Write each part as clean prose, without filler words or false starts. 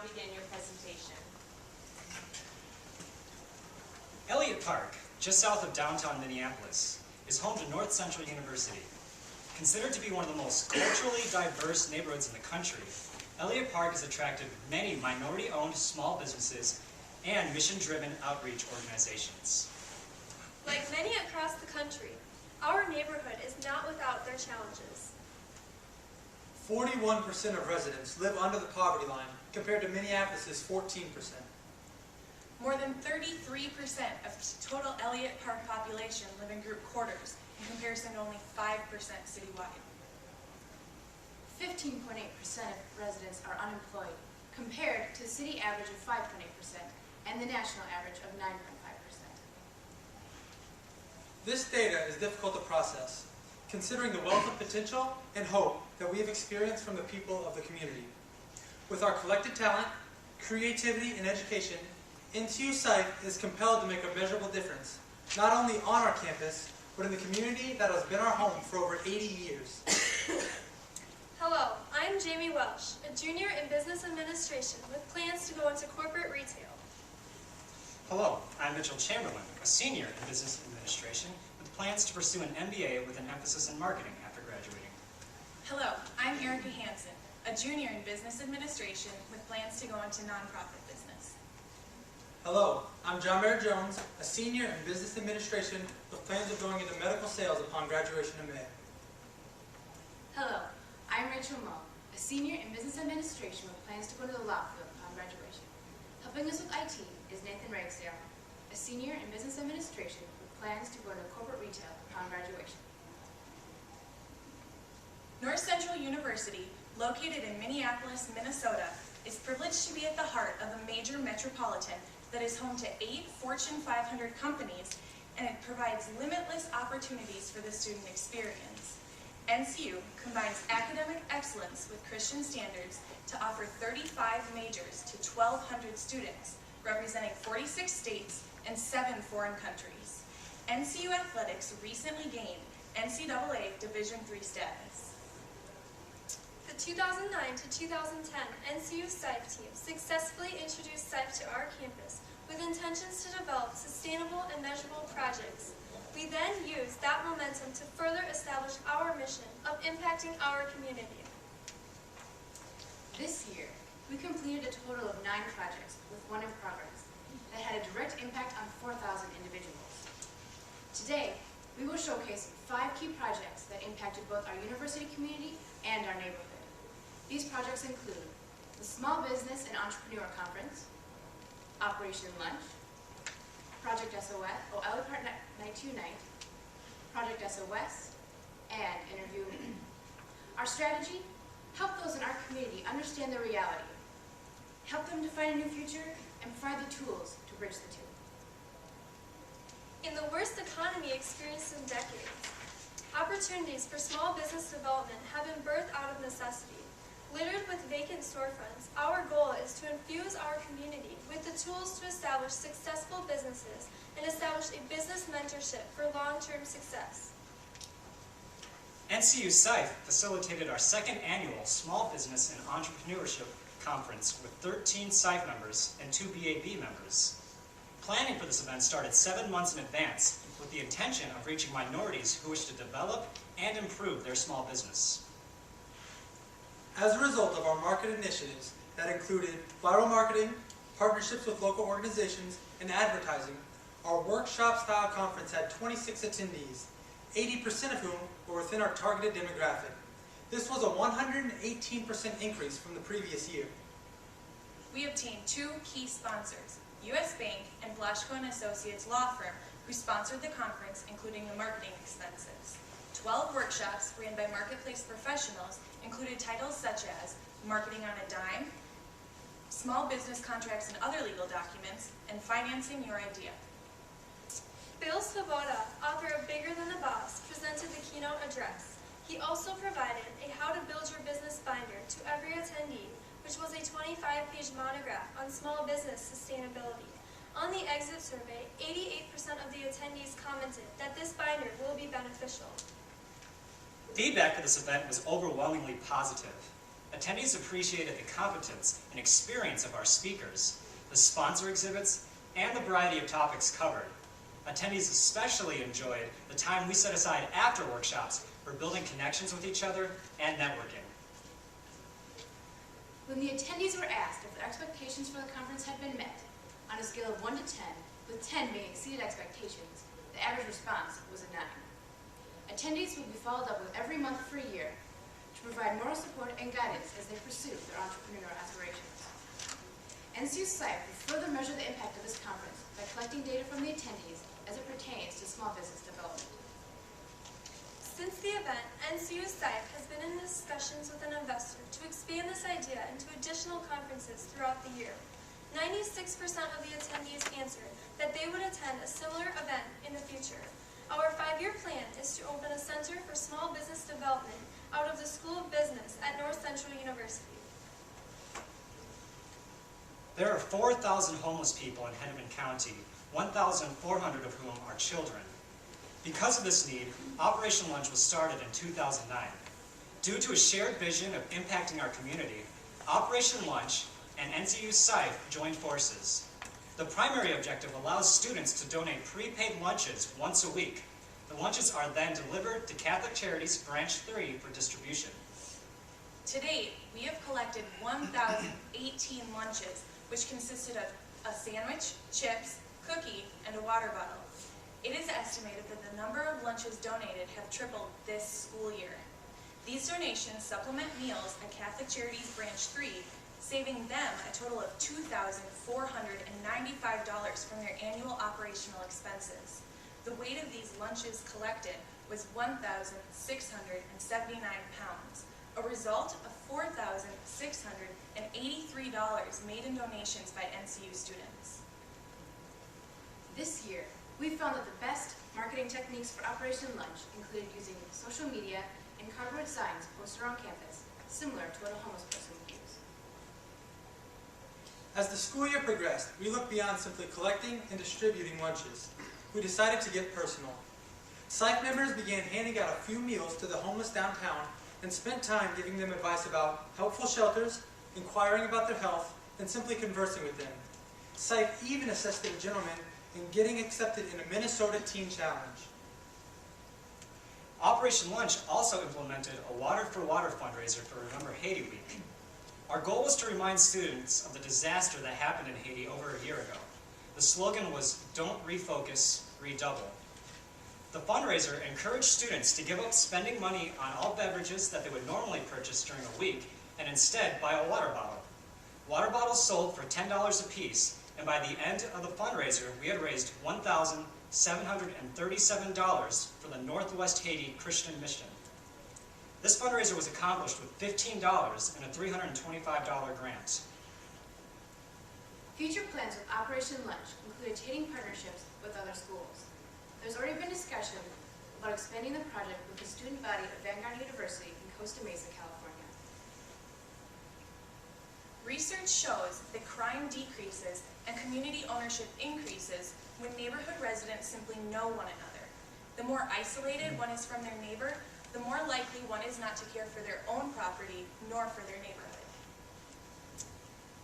begin your presentation. Elliott Park, just south of downtown Minneapolis, is home to North Central University. Considered to be one of the most culturally diverse neighborhoods in the country, Elliott Park has attracted many minority-owned small businesses and mission-driven outreach organizations. Like many across the country, our neighborhood is not without their challenges. 41% of residents live under the poverty line, compared to Minneapolis' 14%. More than 33% of total Elliott Park population live in group quarters, in comparison to only 5% citywide. 15.8% of residents are unemployed, compared to the city average of 5.8% and the national average of 9.5%. This data is difficult to process, considering the wealth of potential and hope that we have experienced from the people of the community. With our collected talent, creativity, and education, NCU SIFE is compelled to make a measurable difference, not only on our campus, but in the community that has been our home for over 80 years. Hello, I'm Jamie Welsh, a junior in business administration with plans to go into corporate retail. Hello, I'm Mitchell Chamberlain, a senior in business administration with plans to pursue an MBA with an emphasis in marketing after graduating. Hello, I'm Erica Hansen, a junior in business administration with plans to go into nonprofit business. Hello, I'm John Mayer Jones, a senior in business administration with plans of going into medical sales upon graduation in May. Hello, I'm Rachel Moe, a senior in business administration with plans to go to the law field upon graduation. Helping us with IT is Nathan Ragsdale, a senior in business administration with plans to go to corporate retail upon graduation. North Central University, located in Minneapolis, Minnesota, is privileged to be at the heart of a major metropolitan that is home to 8 Fortune 500 companies, and it provides limitless opportunities for the student experience. NCU combines academic excellence with Christian standards to offer 35 majors to 1,200 students, representing 46 states and 7 foreign countries. NCU Athletics recently gained NCAA Division III status. The 2009 to 2010 NCU SIFE team successfully introduced SIFE to our campus with intentions to develop sustainable and measurable projects. We then used that momentum to further establish our mission of impacting our community. This year, we completed a total of 9 projects with 1 in progress that had a direct impact on 4,000 individuals. Today, we will showcase 5 key projects that impacted both our university community and our neighborhood. These projects include the Small Business and Entrepreneur Conference, Operation Lunch, Project SOS, Elliott Park Night to Unite, Project SOS, and Interview Me. Our strategy: help those in our community understand their reality, help them to find a new future, and provide the tools to bridge the two. In the worst economy experienced in decades, opportunities for small business development have been birthed out of necessity. Littered with vacant storefronts, our goal is to infuse our community with the tools to establish successful businesses and establish a business mentorship for long-term success. NCU SIFE facilitated our 2nd annual Small Business and Entrepreneurship Conference with 13 SIFE members and 2 BAB members. Planning for this event started 7 months in advance with the intention of reaching minorities who wish to develop and improve their small business. As a result of our market initiatives that included viral marketing, partnerships with local organizations, and advertising, our workshop-style conference had 26 attendees, 80% of whom were within our targeted demographic. This was a 118% increase from the previous year. We obtained 2 key sponsors, U.S. Bank and Blaschko & Associates law firm, who sponsored the conference, including the marketing expenses. 12 workshops ran by marketplace professionals included titles such as Marketing on a Dime, Small Business Contracts and Other Legal Documents, and Financing Your Idea. Bill Svoboda, author of Bigger Than the Boss, presented the keynote address. He also provided a How to Build Your Business binder to every attendee, which was a 25-page monograph on small business sustainability. On the exit survey, 88% of the attendees commented that this binder will be beneficial. Feedback for this event was overwhelmingly positive. attendees appreciated the competence and experience of our speakers, the sponsor exhibits, and the variety of topics covered. Attendees especially enjoyed the time we set aside after workshops for building connections with each other and networking. When the attendees were asked if their expectations for the conference had been met, on a scale of 1 to 10, with 10 being exceeded expectations, the average response was a 9. Attendees will be followed up with every month for a year to provide moral support and guidance as they pursue their entrepreneurial aspirations. NCU SIFE will further measure the impact of this conference by collecting data from the attendees as it pertains to small business development. Since the event, NCU SIFE has been in discussions with an investor to expand this idea into additional conferences throughout the year. 96% of the attendees answered that they would attend a similar event in the future. Our 5-year plan is to open a Center for Small Business Development out of the School of Business at North Central University. There are 4,000 homeless people in Hennepin County, 1,400 of whom are children. Because of this need, Operation Lunch was started in 2009. Due to a shared vision of impacting our community, Operation Lunch and NCU SIFE joined forces. The primary objective allows students to donate prepaid lunches once a week. The lunches are then delivered to Catholic Charities Branch 3 for distribution. To date, we have collected 1,018 lunches, which consisted of a sandwich, chips, cookie, and a water bottle. It is estimated that the number of lunches donated have tripled this school year. These donations supplement meals at Catholic Charities Branch 3, saving them a total of $2,495 from their annual operational expenses. The weight of these lunches collected was 1,679 pounds, a result of $4,683 made in donations by NCU students. This year, we found that the best marketing techniques for Operation Lunch included using social media and cardboard signs posted around campus, similar to what a homeless person would use. As the school year progressed, we looked beyond simply collecting and distributing lunches. We decided to get personal. SIFE members began handing out a few meals to the homeless downtown and spent time giving them advice about helpful shelters, inquiring about their health, and simply conversing with them. SIFE even assisted a gentleman in getting accepted in a Minnesota Teen Challenge. Operation Lunch also implemented a Water for Water fundraiser for Remember Haiti Week. Our goal was to remind students of the disaster that happened in Haiti over a year ago. The slogan was, "Don't refocus, redouble." The fundraiser encouraged students to give up spending money on all beverages that they would normally purchase during a week and instead buy a water bottle. Water bottles sold for $10 apiece, and by the end of the fundraiser, we had raised $1,737 for the Northwest Haiti Christian Mission. This fundraiser was accomplished with $15 and a $325 grant. Future plans with Operation Lunch included trading partnerships with other schools. There's already been discussion about expanding the project with the student body of Vanguard University in Costa Mesa, California. Research shows that crime decreases and community ownership increases when neighborhood residents simply know one another. The more isolated one is from their neighbor, the more likely one is not to care for their own property nor for their neighborhood.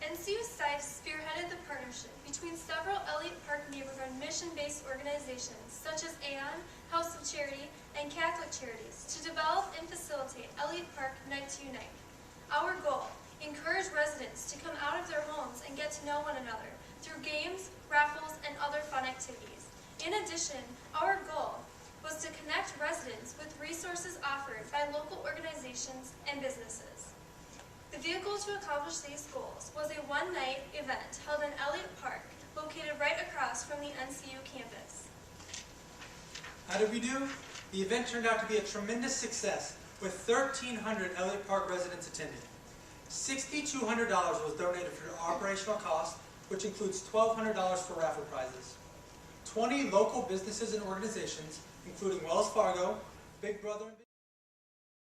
NCU SIFE spearheaded the partnership between several Elliott Park neighborhood mission-based organizations such as AON, House of Charity, and Catholic Charities to develop and facilitate Elliott Park Night to Unite. Our goal: encourage residents to come out of their homes and get to know one another through games, raffles, and other fun activities. In addition, our goal was to connect residents with resources offered by local organizations and businesses. The vehicle to accomplish these goals was a one-night event held in Elliott Park, located right across from the NCU campus. How did we do? The event turned out to be a tremendous success, with 1,300 Elliott Park residents attending. $6,200 was donated for operational costs, which includes $1,200 for raffle prizes. 20 local businesses and organizations, including Wells Fargo, Big Brother,